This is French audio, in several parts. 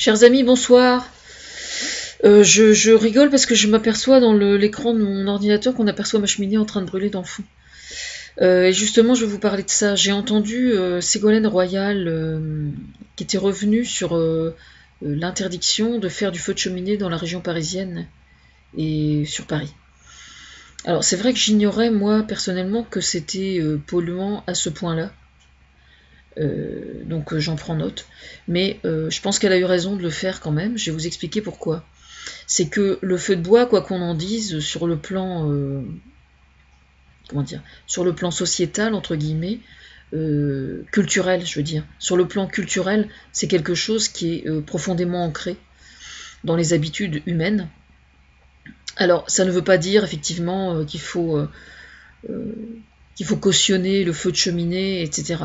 Chers amis, bonsoir. Je rigole parce que je m'aperçois dans l'écran de mon ordinateur qu'on aperçoit ma cheminée en train de brûler dans le fond. Et justement, je vais vous parler de ça. J'ai entendu Ségolène Royal qui était revenue sur l'interdiction de faire du feu de cheminée dans la région parisienne et sur Paris. Alors, c'est vrai que j'ignorais, moi, personnellement, que c'était polluant à ce point-là. Donc j'en prends note. Mais je pense qu'elle a eu raison de le faire quand même. Je vais vous expliquer pourquoi. C'est que le feu de bois, quoi qu'on en dise, sur le plan, comment dire, sur le plan sociétal entre guillemets, culturel, je veux dire, sur le plan culturel, c'est quelque chose qui est profondément ancré dans les habitudes humaines. Alors, ça ne veut pas dire effectivement qu'il faut cautionner le feu de cheminée, etc.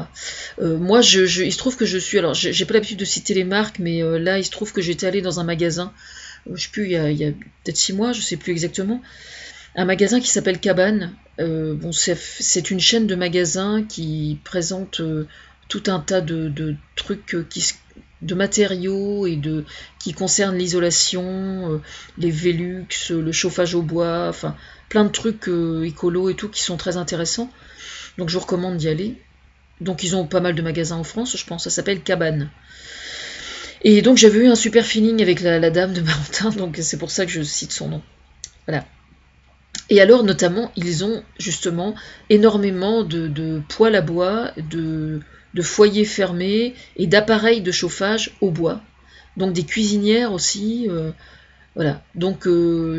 Moi, il se trouve que je suis... Alors, j'ai pas l'habitude de citer les marques, mais là, il se trouve que j'étais allée dans un magasin, je sais plus, il y a peut-être 6 mois, je sais plus exactement, un magasin qui s'appelle Cabane. Bon, c'est une chaîne de magasins qui présente tout un tas de trucs de matériaux et qui concernent l'isolation, les Velux, le chauffage au bois, enfin plein de trucs écolos et tout qui sont très intéressants. Donc je vous recommande d'y aller. Donc ils ont pas mal de magasins en France, je pense. Ça s'appelle Cabane. Et donc j'avais eu un super feeling avec la dame de Barentin, donc c'est pour ça que je cite son nom. Voilà. Et alors notamment, ils ont justement énormément de poêles à bois, de foyers fermés et d'appareils de chauffage au bois. Donc des cuisinières aussi. Voilà. Donc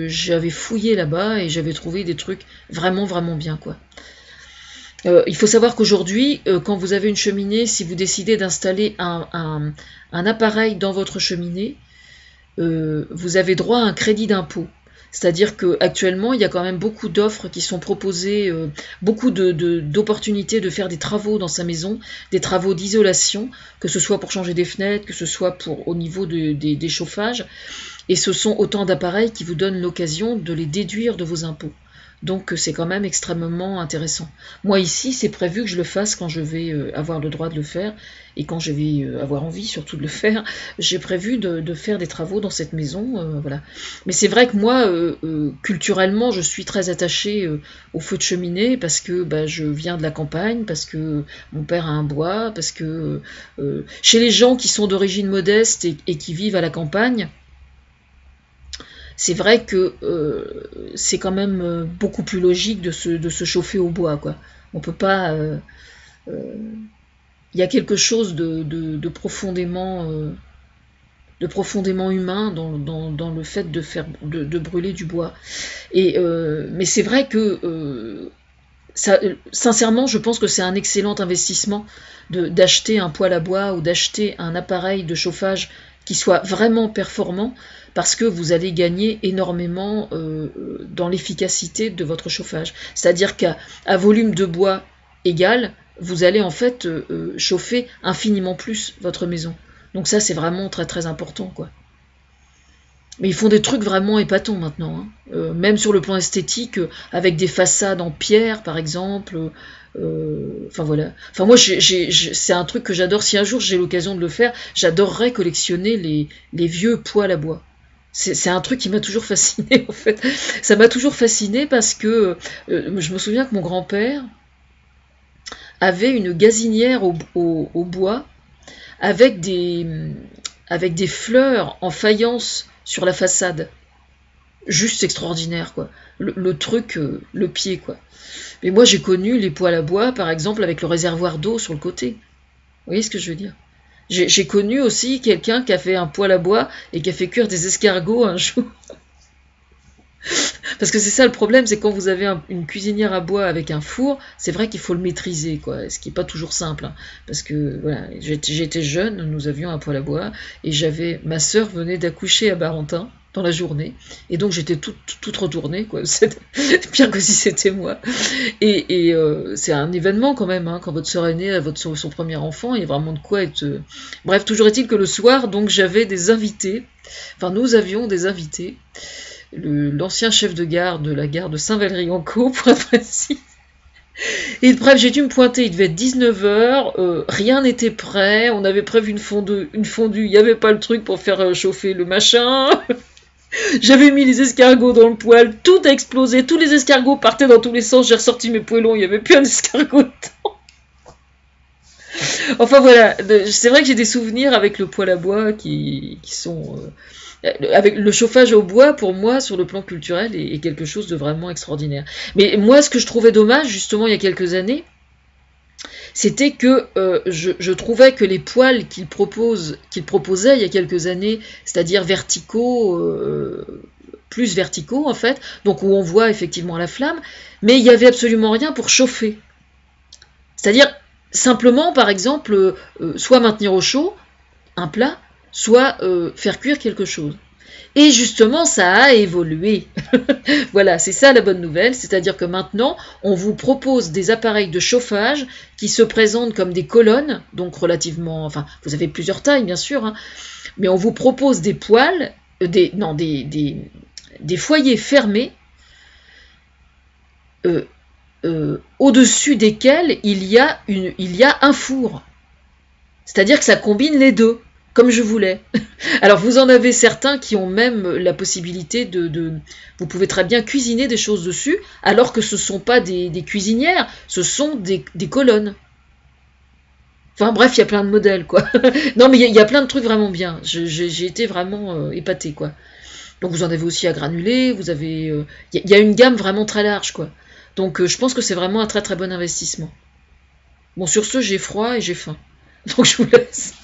j'avais fouillé là-bas et j'avais trouvé des trucs vraiment vraiment bien, quoi. Il faut savoir qu'aujourd'hui, quand vous avez une cheminée, si vous décidez d'installer un appareil dans votre cheminée, vous avez droit à un crédit d'impôt. C'est-à-dire qu'actuellement, il y a quand même beaucoup d'offres qui sont proposées, beaucoup d'opportunités de faire des travaux dans sa maison, des travaux d'isolation, que ce soit pour changer des fenêtres, que ce soit au niveau des chauffages. Et ce sont autant d'appareils qui vous donnent l'occasion de les déduire de vos impôts. Donc c'est quand même extrêmement intéressant. Moi ici, c'est prévu que je le fasse quand je vais avoir le droit de le faire et quand je vais avoir envie surtout de le faire. J'ai prévu de faire des travaux dans cette maison, voilà. Mais c'est vrai que moi, culturellement, je suis très attachée au feu de cheminée parce que je viens de la campagne, parce que mon père a un bois, parce que chez les gens qui sont d'origine modeste et qui vivent à la campagne, c'est vrai que c'est quand même beaucoup plus logique de se chauffer au bois, quoi. On peut pas... Il y a quelque chose de profondément humain dans le fait de brûler du bois. Mais c'est vrai que sincèrement, je pense que c'est un excellent investissement d'acheter un poêle à bois ou d'acheter un appareil de chauffage qui soit vraiment performant, parce que vous allez gagner énormément dans l'efficacité de votre chauffage. C'est-à-dire qu'à volume de bois égal, vous allez en fait chauffer infiniment plus votre maison. Donc ça, c'est vraiment très très important, quoi. Mais ils font des trucs vraiment épatants maintenant, hein. Même sur le plan esthétique, avec des façades en pierre, par exemple. Enfin voilà. Enfin moi, c'est un truc que j'adore. Si un jour j'ai l'occasion de le faire, j'adorerais collectionner les vieux poêles à bois. C'est un truc qui m'a toujours fasciné, en fait. Ça m'a toujours fasciné parce que je me souviens que mon grand-père avait une gazinière au bois avec des fleurs en faïence sur la façade. Juste extraordinaire, quoi. Le truc, le pied, quoi. Mais moi, j'ai connu les poêles à bois, par exemple, avec le réservoir d'eau sur le côté. Vous voyez ce que je veux dire? J'ai connu aussi quelqu'un qui a fait un poêle à bois et qui a fait cuire des escargots un jour. Parce que c'est ça le problème, c'est quand vous avez une cuisinière à bois avec un four, c'est vrai qu'il faut le maîtriser, quoi, ce qui n'est pas toujours simple, hein. Parce que voilà, j'étais jeune, nous avions un poêle à bois, et ma sœur venait d'accoucher à Barentin dans la journée, et donc j'étais toute retournée, quoi. C'est pire que si c'était moi. Et c'est un événement quand même, hein, quand votre sœur est née, son premier enfant, il y a vraiment de quoi être... Bref, toujours est-il que le soir, donc j'avais des invités, enfin nous avions des invités, l'ancien chef de gare de la gare de Saint-Valery-en-Caux, pour être précis, Et bref, j'ai dû me pointer, il devait être 19h, rien n'était prêt, on avait prévu une fondue, il n'y avait pas le truc pour faire chauffer le machin. J'avais mis les escargots dans le poêle, tout a explosé, tous les escargots partaient dans tous les sens, j'ai ressorti mes poêlons, il n'y avait plus un escargot dedans. Enfin voilà, c'est vrai que j'ai des souvenirs avec le poêle à bois qui sont... avec le chauffage au bois, pour moi, sur le plan culturel, est quelque chose de vraiment extraordinaire. Mais moi, ce que je trouvais dommage, justement, il y a quelques années, c'était que je trouvais que les poêles qu'il proposait il y a quelques années, c'est-à-dire verticaux, plus verticaux en fait, donc où on voit effectivement la flamme, mais il n'y avait absolument rien pour chauffer. C'est-à-dire simplement, par exemple, soit maintenir au chaud un plat, soit faire cuire quelque chose. Et justement, ça a évolué. Voilà, c'est ça la bonne nouvelle, c'est-à-dire que maintenant, on vous propose des appareils de chauffage qui se présentent comme des colonnes, donc relativement, enfin, vous avez plusieurs tailles bien sûr, hein, mais on vous propose des poêles, non, des foyers fermés, euh, au-dessus desquels il y a un four. C'est-à-dire que ça combine les deux, comme je voulais. Alors vous en avez certains qui ont même la possibilité vous pouvez très bien cuisiner des choses dessus, alors que ce ne sont pas des cuisinières, ce sont des colonnes. Enfin bref, il y a plein de modèles, quoi. Non, mais il y a plein de trucs vraiment bien. J'ai été vraiment épatée, quoi. Donc vous en avez aussi à granuler, vous avez... Il y a une gamme vraiment très large, quoi. Donc je pense que c'est vraiment un très très bon investissement. Bon, sur ce, j'ai froid et j'ai faim. Donc je vous laisse.